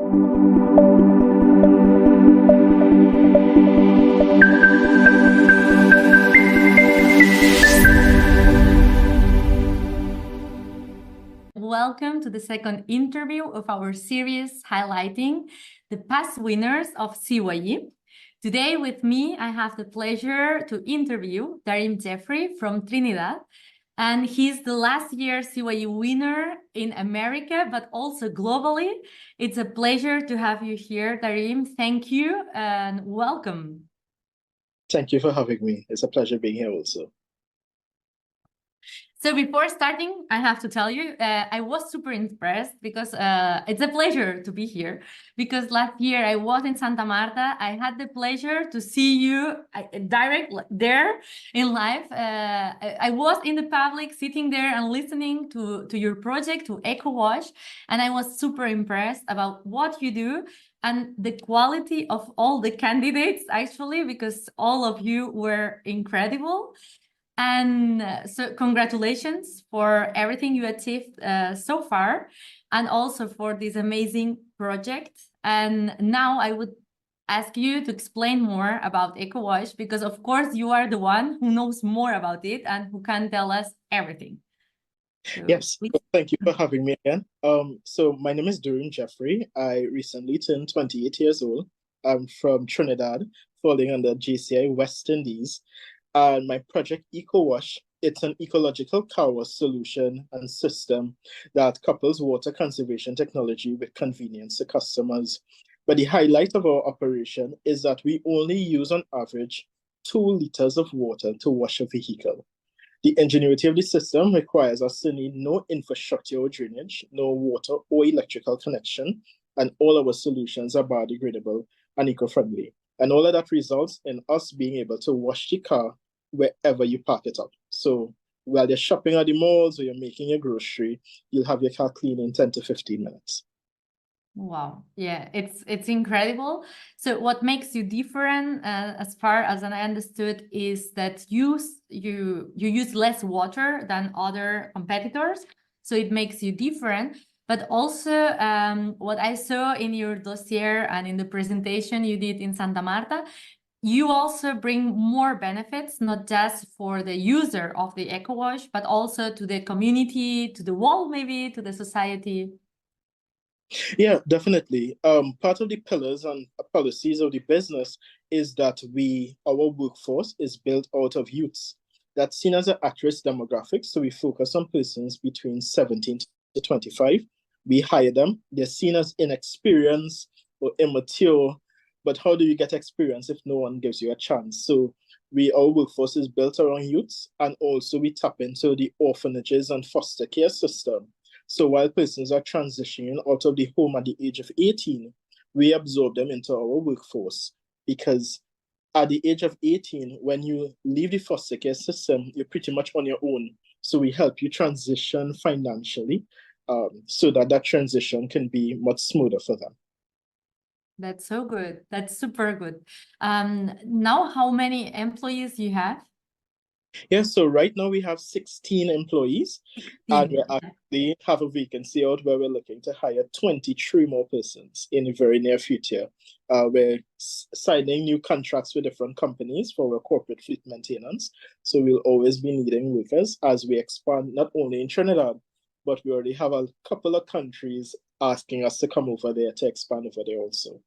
Welcome to the second interview of our series highlighting the past winners of CYE. Today with me, I have the pleasure to interview Dareem Jeffrey from Trinidad. And he's the last year CYE winner in America, but also globally. It's a pleasure to have you here, Dareem. Thank you and welcome. Thank you for having me. It's a pleasure being here also. So before starting, I have to tell you, I was super impressed because it's a pleasure to be here. Because last year I was in Santa Marta. I had the pleasure to see you direct there in live. I was in the public sitting there and listening to your project, to EcoWash. And I was super impressed about what you do and the quality of all the candidates, actually, because all of you were incredible. And so congratulations for everything you achieved so far, and also for this amazing project. And now I would ask you to explain more about EcoWash, because of course you are the one who knows more about it and who can tell us everything. So, yes, thank you for having me again. So my name is Dareem Jeffrey. I recently turned 28 years old. I'm from Trinidad, falling under JCI West Indies. And my project EcoWash, it's an ecological car wash solution and system that couples water conservation technology with convenience to customers. But the highlight of our operation is that we only use on average 2 liters of water to wash a vehicle. The ingenuity of the system requires us to need no infrastructure or drainage, no water or electrical connection, and all our solutions are biodegradable and eco-friendly. And all of that results in us being able to wash the car wherever you park it up. So while you're shopping at the malls or you're making a grocery, you'll have your car clean in 10 to 15 minutes. Wow. Yeah, it's incredible. So what makes you different, as far as I understood, is that you use less water than other competitors. So it makes you different. But also what I saw in your dossier and in the presentation you did in Santa Marta, you also bring more benefits, not just for the user of the EcoWash, but also to the community, to the world, maybe to the society. Yeah, definitely. Part of the pillars and policies of the business is that our workforce is built out of youths. That's seen as an at-risk demographic, so we focus on persons between 17 to 25. We hire them. They're seen as inexperienced or immature, but how do you get experience if no one gives you a chance? So our workforce is built around youths, and also we tap into the orphanages and foster care system. So while persons are transitioning out of the home at the age of 18, we absorb them into our workforce, because at the age of 18, when you leave the foster care system, you're pretty much on your own. So we help you transition financially, so that transition can be much smoother for them. That's so good. That's super good. Now, how many employees you have? Yeah, so right now we have 16 employees, 16. and we actually have a vacancy out where we're looking to hire 23 more persons in the very near future. We're signing new contracts with different companies for our corporate fleet maintenance. So we'll always be needing workers as we expand, not only in Trinidad, but we already have a couple of countries asking us to come over there to expand over there also.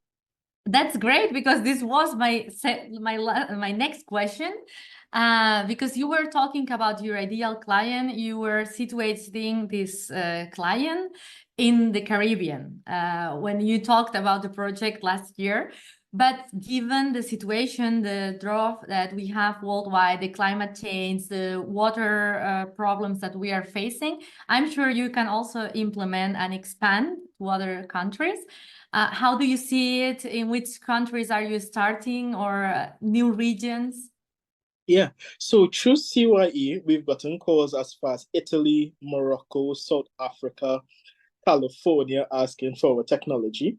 That's great, because this was my next question. Because you were talking about your ideal client, you were situating this client in the Caribbean when you talked about the project last year. But given the situation, the drought that we have worldwide, the climate change, the water problems that we are facing, I'm sure you can also implement and expand to other countries. How do you see it? In which countries are you starting, or new regions? Yeah, so through CYE, we've gotten calls as far as Italy, Morocco, South Africa, California asking for our technology.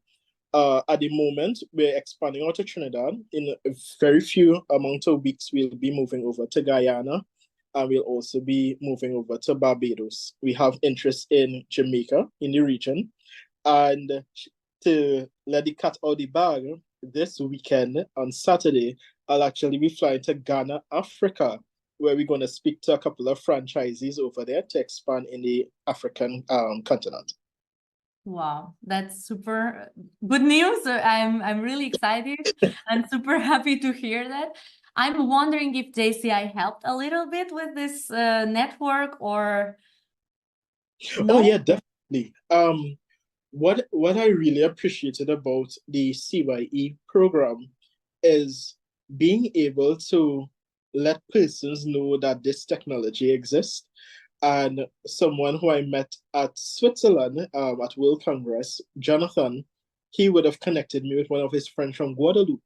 At the moment, we're expanding out to Trinidad. In a very few amount of weeks, we'll be moving over to Guyana, and we'll also be moving over to Barbados. We have interest in Jamaica, in the region. And to let the cat out of the bag, this weekend on Saturday, I'll actually be flying to Ghana, Africa, where we're going to speak to a couple of franchisees over there to expand in the African continent. Wow, that's super good news. I'm really excited and super happy to hear that. I'm wondering if JCI helped a little bit with this network or Oh no? yeah, definitely. What I really appreciated about the CYE program is being able to let persons know that this technology exists. And someone who I met at Switzerland at World Congress, Jonathan, he would have connected me with one of his friends from Guadeloupe.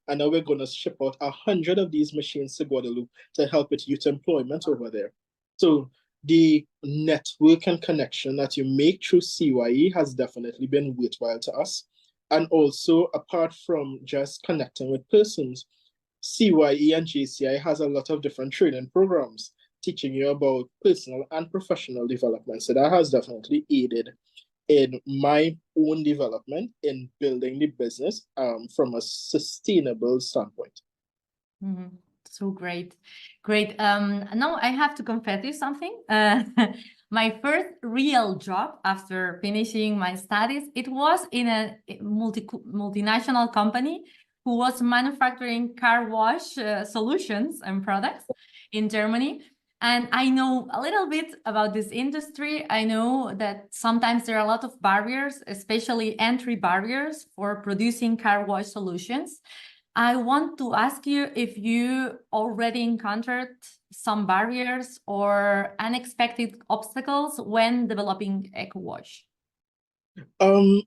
And now we're going to ship out 100 of these machines to Guadeloupe to help with youth employment over there. So the network and connection that you make through CYE has definitely been worthwhile to us. And also, apart from just connecting with persons, CYE and JCI has a lot of different training programs teaching you about personal and professional development. So that has definitely aided in my own development in building the business from a sustainable standpoint. Mm-hmm. So great. Great. Now I have to confess you something. My first real job after finishing my studies, it was in a multinational company who was manufacturing car wash solutions and products in Germany. And I know a little bit about this industry. I know that sometimes there are a lot of barriers, especially entry barriers for producing car wash solutions. I want to ask you if you already encountered some barriers or unexpected obstacles when developing EcoWash.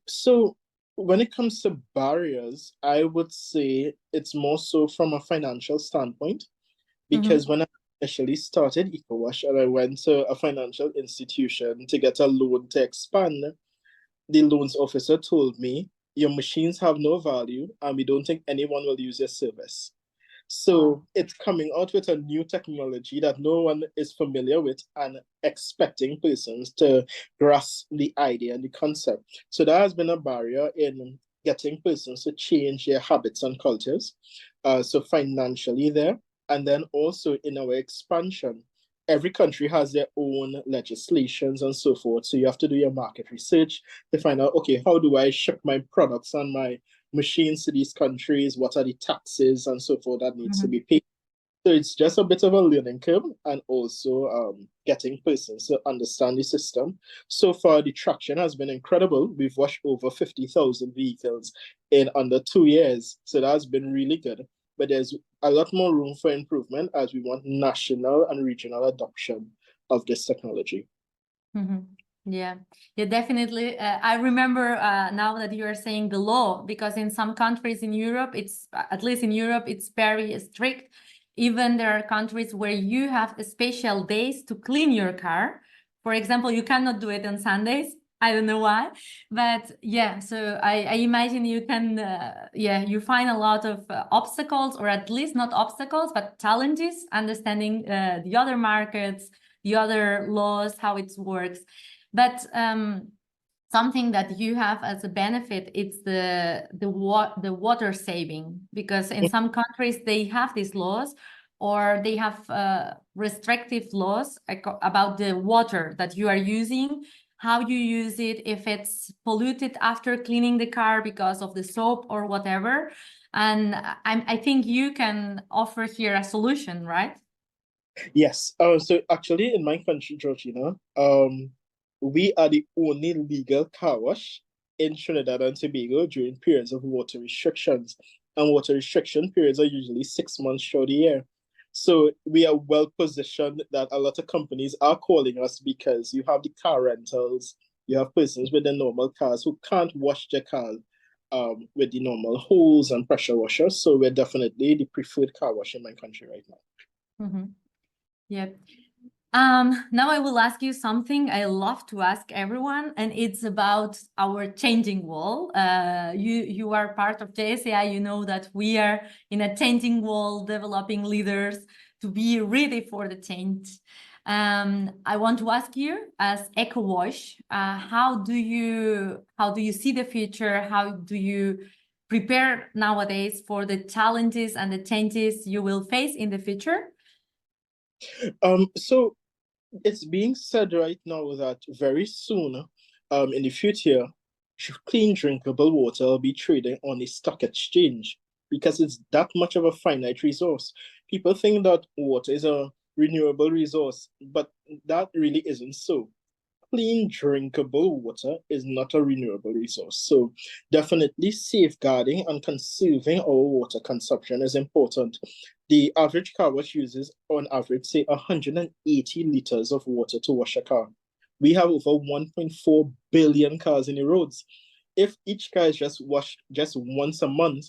So when it comes to barriers, I would say it's more so from a financial standpoint, because when I initially started EcoWash and I went to a financial institution to get a loan to expand, the loans officer told me, your machines have no value and we don't think anyone will use your service. So it's coming out with a new technology that no one is familiar with and expecting persons to grasp the idea and the concept. So that has been a barrier in getting persons to change their habits and cultures. So financially there, and then also in our expansion, every country has their own legislations and so forth. So you have to do your market research to find out, okay, how do I ship my products and my machines to these countries? What are the taxes and so forth that needs to be paid? So it's just a bit of a learning curve and also getting persons to understand the system. So far, the traction has been incredible. We've washed over 50,000 vehicles in under 2 years. So that's been really good. But there's a lot more room for improvement as we want national and regional adoption of this technology. Yeah, yeah, definitely. I remember now that you are saying the law, because in some countries in Europe, it's at least in Europe, it's very strict. Even there are countries where you have special days to clean your car. For example, you cannot do it on Sundays. I don't know why, but yeah, so I imagine you can, yeah, you find a lot of obstacles, or at least not obstacles, but challenges, understanding the other markets, the other laws, how it works. But something that you have as a benefit, it's the water saving, because in some countries they have these laws, or they have restrictive laws about the water that you are using, how you use it, if it's polluted after cleaning the car because of the soap or whatever. And I think you can offer here a solution, right? Yes. So actually, in my country, Georgina, we are the only legal car wash in Trinidad and Tobago during periods of water restrictions. And water restriction periods are usually 6 months throughout the year. So we are well positioned that a lot of companies are calling us because you have the car rentals, you have persons with the normal cars who can't wash their cars with the normal hose and pressure washers. So we're definitely the preferred car wash in my country right now. Yeah. Now I will ask you something I love to ask everyone, and it's about our changing world. You are part of JSAI. You know that we are in a changing world, developing leaders to be ready for the change. I want to ask you, as EcoWash, how do you see the future? How do you prepare nowadays for the challenges and the changes you will face in the future? So it's being said right now that very soon, in the future, clean drinkable water will be traded on a stock exchange because it's that much of a finite resource. People think that water is a renewable resource, but that really isn't so. Clean drinkable water is not a renewable resource. So definitely safeguarding and conserving our water consumption is important. The average car wash uses on average, say 180 liters of water to wash a car. We have over 1.4 billion cars in the roads. If each car is just washed just once a month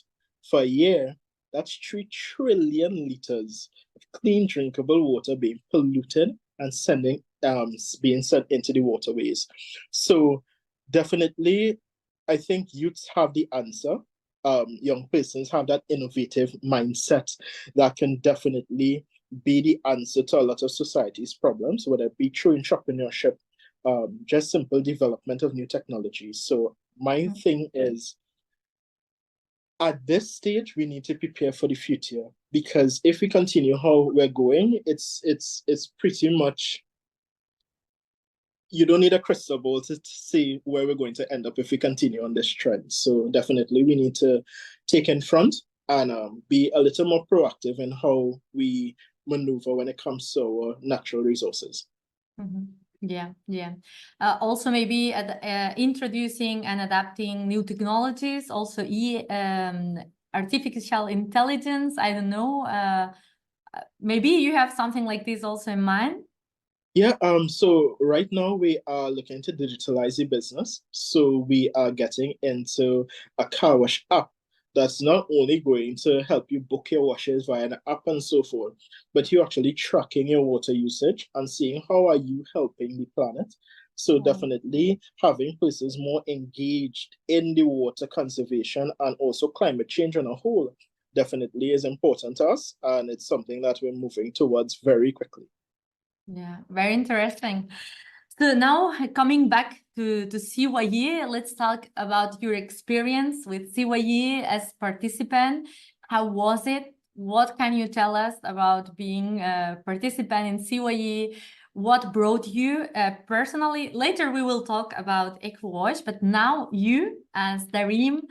for a year, that's 3 trillion liters of clean drinkable water being polluted and being sent into the waterways. So definitely, I think youths have the answer. Young persons have that innovative mindset that can definitely be the answer to a lot of society's problems, whether it be through entrepreneurship, just simple development of new technologies. So my thing is, at this stage, we need to prepare for the future because if we continue how we're going, it's pretty much, you don't need a crystal ball to see where we're going to end up if we continue on this trend. So definitely we need to take in front and be a little more proactive in how we maneuver when it comes to our natural resources. Yeah, yeah. Also, maybe introducing and adapting new technologies, also artificial intelligence. I don't know. Maybe you have something like this also in mind. Yeah, so right now we are looking to digitalize the business. So we are getting into a car wash app that's not only going to help you book your washes via an app and so forth, but you're actually tracking your water usage and seeing how are you helping the planet. So definitely having persons more engaged in the water conservation and also climate change on a whole definitely is important to us, and it's something that we're moving towards very quickly. Yeah, very interesting. So now coming back to CYE, let's talk about your experience with CYE as participant. How was it? What can you tell us about being a participant in CYE? What brought you personally? Later we will talk about EcoWash, but now you as Dareem,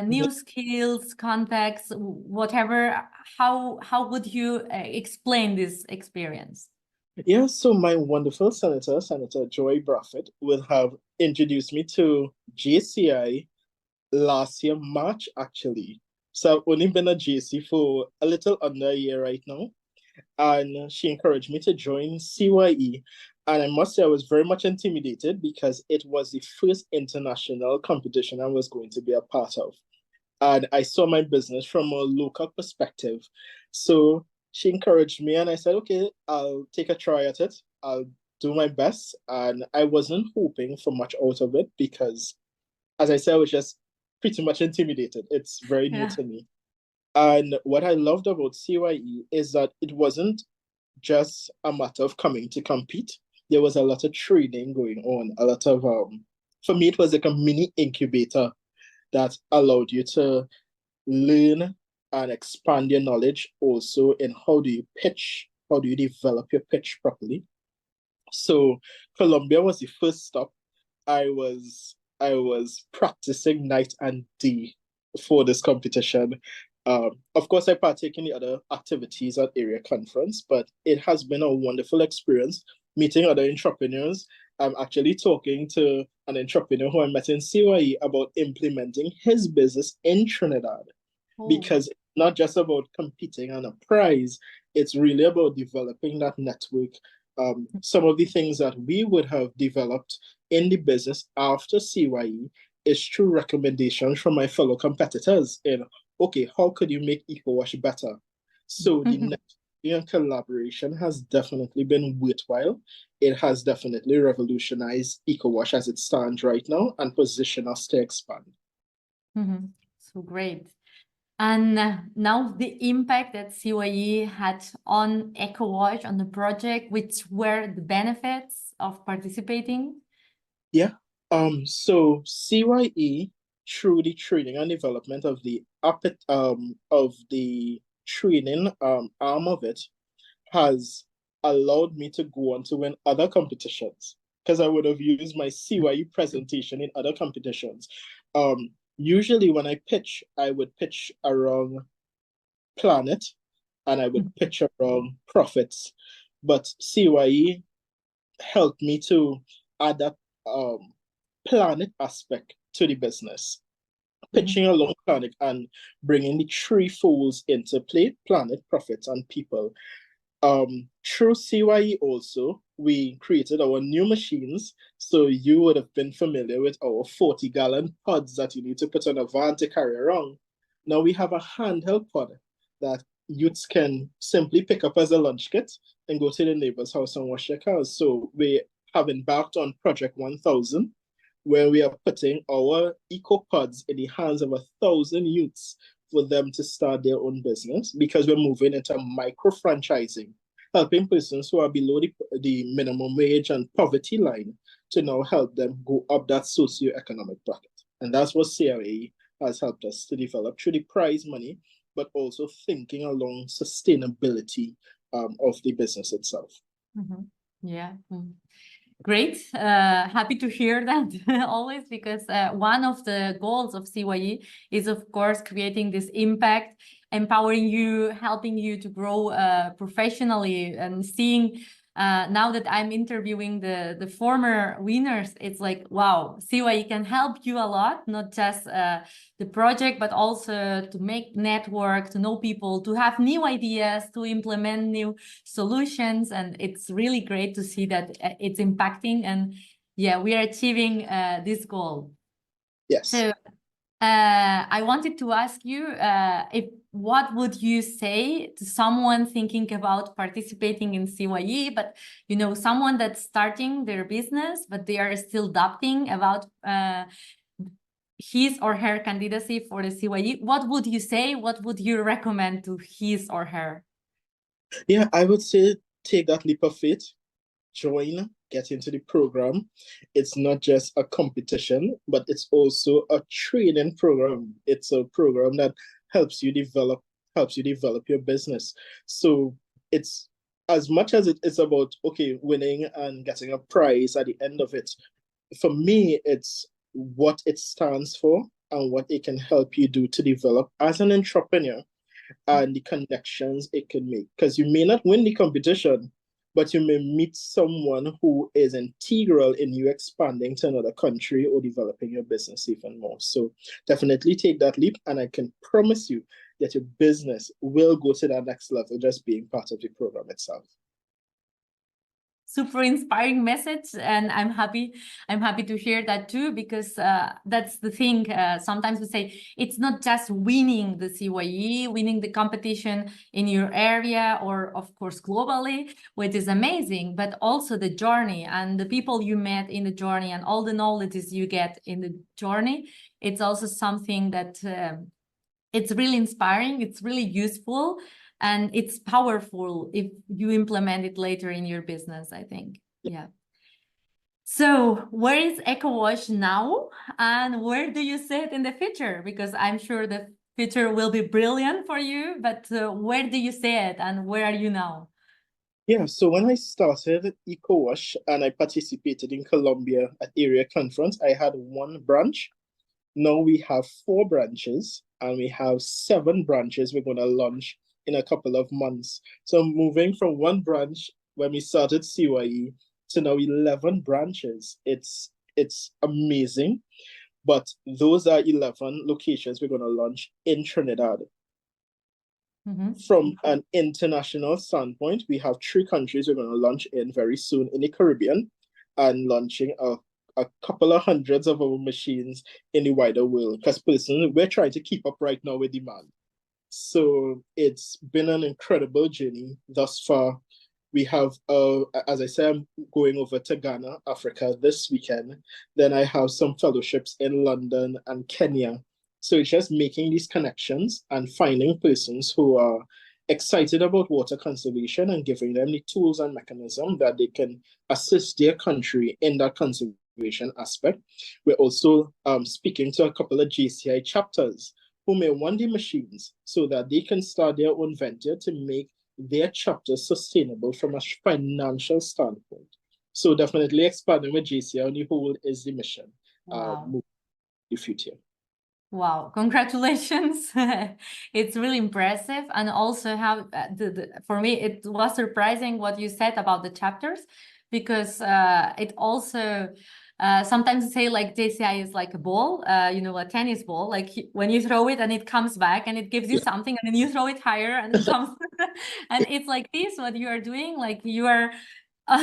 new skills, contacts, whatever. How would you explain this experience? Yeah, so my wonderful Senator Joy Braffett, will have introduced me to JCI last year, March, actually. So I've only been at JC for a little under a year right now. And she encouraged me to join CYE. And I must say, I was very much intimidated because it was the first international competition I was going to be a part of. And I saw my business from a local perspective. So she encouraged me, and I said, okay, I'll take a try at it. I'll do my best. And I wasn't hoping for much out of it because, as I said, I was just pretty much intimidated. It's very new to me. And what I loved about CYE is that it wasn't just a matter of coming to compete. There was a lot of training going on, a lot of, for me, it was like a mini incubator that allowed you to learn and expand your knowledge also in how do you pitch, how do you develop your pitch properly. So Colombia was the first stop. I was practicing night and day for this competition. Of course, I partake in the other activities at area conference, but it has been a wonderful experience meeting other entrepreneurs. I'm actually talking to an entrepreneur who I met in CYE about implementing his business in Trinidad. Because it's not just about competing on a prize, it's really about developing that network. Some of the things that we would have developed in the business after CYE is through recommendations from my fellow competitors in, okay, how could you make EcoWash better? So the networking and collaboration has definitely been worthwhile. It has definitely revolutionized EcoWash as it stands right now and position us to expand. So great. And now the impact that CYE had on EcoWash, on the project, which were the benefits of participating? Yeah. So CYE, through the training and development of the training arm of it, has allowed me to go on to win other competitions because I would have used my CYE presentation in other competitions. Usually when I pitch, I would pitch around planet and I would pitch around profits. But CYE helped me to add that planet aspect to the business, pitching along planet and bringing the three folds into play: planet, profits, and people. Through CYE also, we created our new machines. So you would have been familiar with our 40-gallon pods that you need to put on a van to carry around. Now we have a handheld pod that youths can simply pick up as a lunch kit and go to the neighbor's house and wash their cars. So we have embarked on Project 1000, where we are putting our eco pods in the hands of 1,000 youths for them to start their own business, because we're moving into micro franchising, helping persons who are below the minimum wage and poverty line to now help them go up that socioeconomic bracket. And that's what CRA has helped us to develop through the prize money, but also thinking along sustainability of the business itself. Yeah. Great. Happy to hear that always, because one of the goals of CYE is, of course, creating this impact, empowering you, helping you to grow professionally, and seeing now that I'm interviewing the former winners, it's like, wow, CYE can help you a lot, not just the project, but also to make network, to know people, to have new ideas, to implement new solutions. And it's really great to see that it's impacting, and yeah, we are achieving this goal. Yes. So I wanted to ask you, what would you say to someone thinking about participating in CYE, but someone that's starting their business, but they are still doubting about his or her candidacy for the CYE? What would you say? What would you recommend to his or her? Yeah, I would say take that leap of faith, join, get into the program. It's not just a competition, but it's also a training program. It's a program that helps you develop your business. So it's, as much as it is about winning and getting a prize at the end of it, for me it's what it stands for and what it can help you do to develop as an entrepreneur and the connections it can make. Because you may not win the competition, but you may meet someone who is integral in you expanding to another country or developing your business even more. So definitely take that leap, and I can promise you that your business will go to that next level just being part of the program itself. Super inspiring message, and I'm happy to hear that too, because that's the thing. Sometimes we say it's not just winning the CYE, winning the competition in your area, or of course globally, which is amazing, but also the journey and the people you met in the journey and all the knowledges you get in the journey. It's also something that it's really inspiring, it's really useful, and it's powerful if you implement it later in your business, I think. Yeah. So where is EcoWash now, and where do you see it in the future? Because I'm sure the future will be brilliant for you, but where do you see it, and where are you now? Yeah, so when I started EcoWash and I participated in Colombia at area conference, I had one branch. Now we have 4 branches, and we have 7 branches we're going to launch in a couple of months. So moving from one branch when we started CYE to now 11 branches, it's amazing. But those are 11 locations we're going to launch in Trinidad. From an international standpoint, we have 3 countries we're going to launch in very soon in the Caribbean, and launching a couple of hundreds of our machines in the wider world, because personally, we're trying to keep up right now with demand. So it's been an incredible journey thus far. We have, as I said, I'm going over to Ghana, Africa this weekend. Then I have some fellowships in London and Kenya So it's just making these connections and finding persons who are excited about water conservation and giving them the tools and mechanism that they can assist their country in that conservation aspect. We're also speaking to a couple of JCI chapters who may want the machines so that they can start their own venture to make their chapter sustainable from a financial standpoint. So definitely expanding with JCI on the whole is the mission. Wow. The future. Wow, congratulations. It's really impressive. And also how for me, it was surprising what you said about the chapters, because it also sometimes say like JCI is like a ball, you know, a tennis ball, like when you throw it and it comes back and it gives you something, and then you throw it higher and it comes. And it's like this, what you are doing, like you are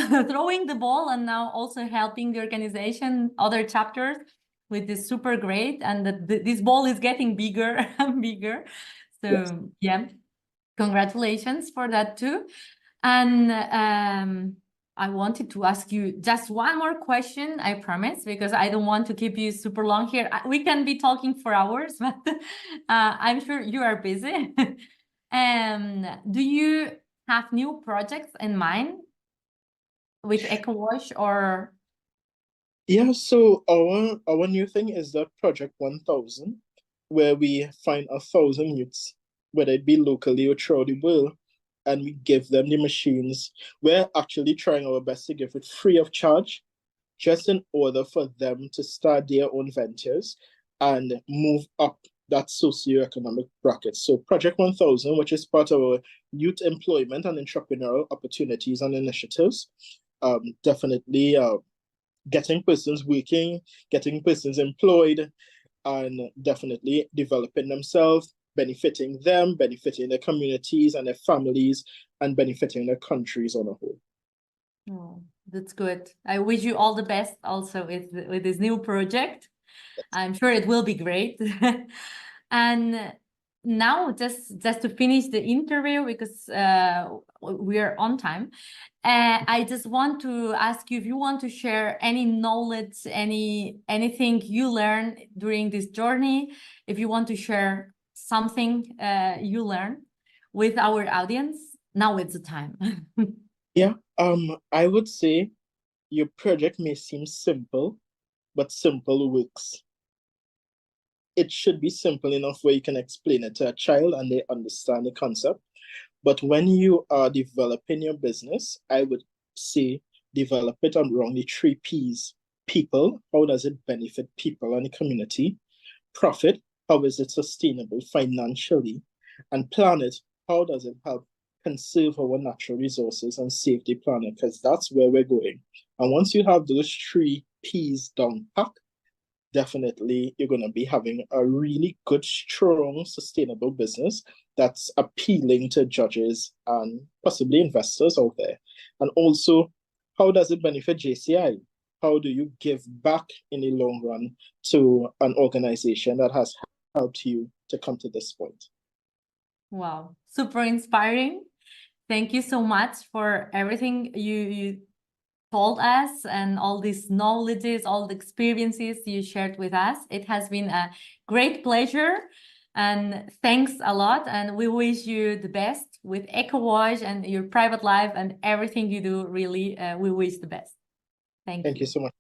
throwing the ball and now also helping the organization, other chapters, with this super great, and this ball is getting bigger and bigger. So Yes. yeah, congratulations for that too. And I wanted to ask you just one more question, I promise, because I don't want to keep you super long here. We can be talking for hours, but I'm sure you are busy. Do you have new projects in mind with EcoWash or? Yeah, so our new thing is that Project 1000, where we find 1,000 youths, whether it be locally or throughout the world, and we give them the machines. We're actually trying our best to give it free of charge, just in order for them to start their own ventures and move up that socioeconomic bracket. So Project 1000, which is part of our youth employment and entrepreneurial opportunities and initiatives, definitely getting persons working, getting persons employed, and definitely developing themselves, benefiting them, benefiting their communities and their families, and benefiting their countries on a whole. Oh, that's good. I wish you all the best also with this new project. I'm sure it will be great. And now just to finish the interview, because we are on time, I just want to ask you if you want to share any knowledge, anything you learned during this journey, if you want to share something you learned with our audience. Now it's the time. Yeah, I would say your project may seem simple, but simple works. It should be simple enough where you can explain it to a child and they understand the concept. But when you are developing your business, I would say develop it around the 3 Ps. People, how does it benefit people and the community? Profit, how is it sustainable financially? And planet, how does it help conserve our natural resources and save the planet? Because that's where we're going. And once you have those 3 Ps down pat, definitely you're going to be having a really good, strong, sustainable business that's appealing to judges and possibly investors out there. And also, how does it benefit JCI? How do you give back in the long run to an organization that has helped you to come to this point? Wow, super inspiring. Thank you so much for everything you told us and all these knowledges, all the experiences you shared with us. It has been a great pleasure, and thanks a lot. And we wish you the best with EcoWash and your private life and everything you do. Really, we wish the best. Thank Thank you. you so much.